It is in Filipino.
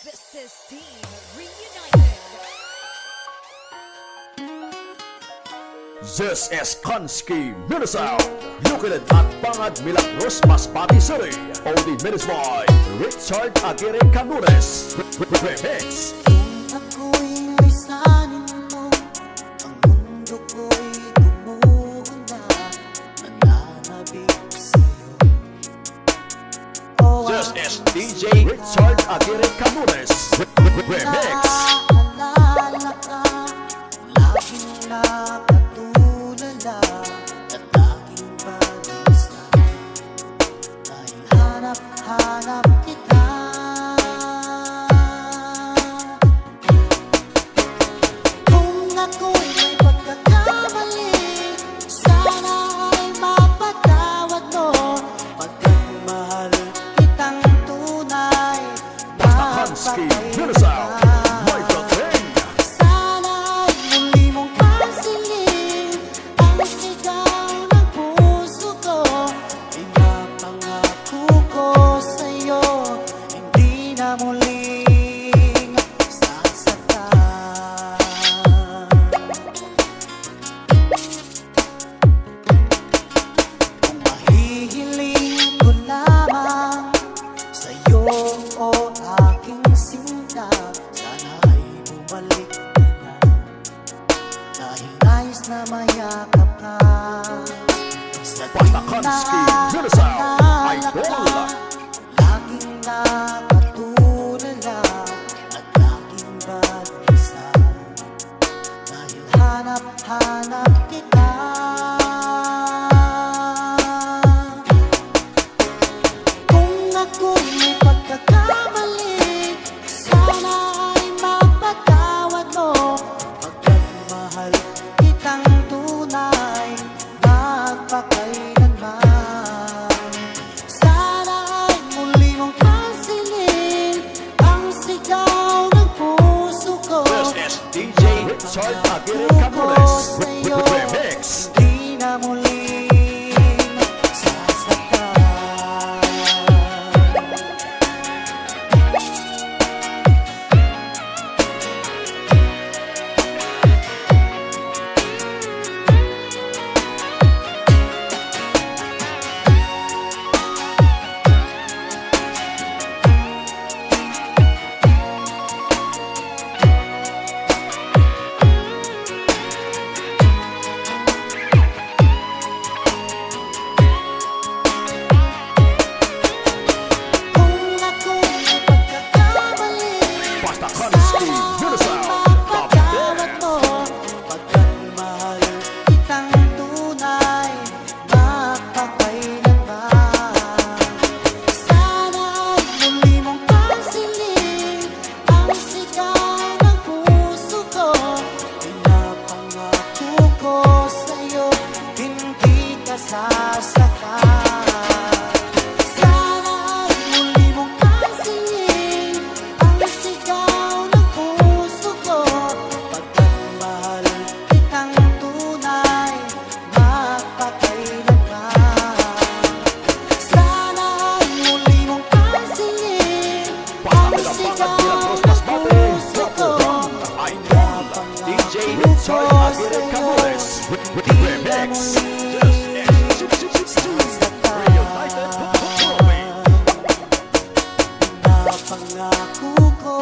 This is Team Reunited. This is Konski Minisound, located at Bangad Milagros, Masbate City. Only minutes by Richard Aguirre Canures. Remix. Ako'y lisanin mo, ang mundo ko'y gumuhanda, nananabik sa'yo. This is DJ Richard Aguirre Canures. Remix. Naalala ka, laging nakatulala, at aking balisa, dahil hanap-hanap kita. Kung ako'y may pagkakamali, sana ay mapatawad mo, pagkat mahal kitang tunay. Konski Minisound, my dating. Sana ay muli mong pansinin ang sigaw ng puso ko. Pinapangako ko sa'yo, hindi na muling sasaktan. Kung mahihiling ko lamang sa'yo o aking sinta, sana ay bumalik ka na, dahil nais na mayakap ka. Sa Basta Konski Minisound, idol. laging nakatulala at aking balisa, dahil hanap-hanap kita. Kung ako'y may pagkakamali, sana ay mapatawad mo, pagkat mahal kitang tunay, magpakailanman. Sana ay muli mong pansinin ang sigaw ng puso ko. This is DJ Richard Aguirre Canures. Remix. Hindi na muling sasaktan. Kung ako'y may pagkakamali, Basta Konski Minisound, mapatawad mo, pagkat mahal kitang tunay, magpakailanman. Sana ay muli mong pansinin ang sigaw ng puso ko. Pinapangako ko sa'yo, hindi ka sasaktan. Sana ay muli mong pansinin ang sigaw ng puso ko, pagkat mahal kitang tunay, magpakailanman. Sana ay muli mong pansinin ang sigaw ng puso ko. idol. DJ Richard Aguirre Canures. Remix. Napangako ko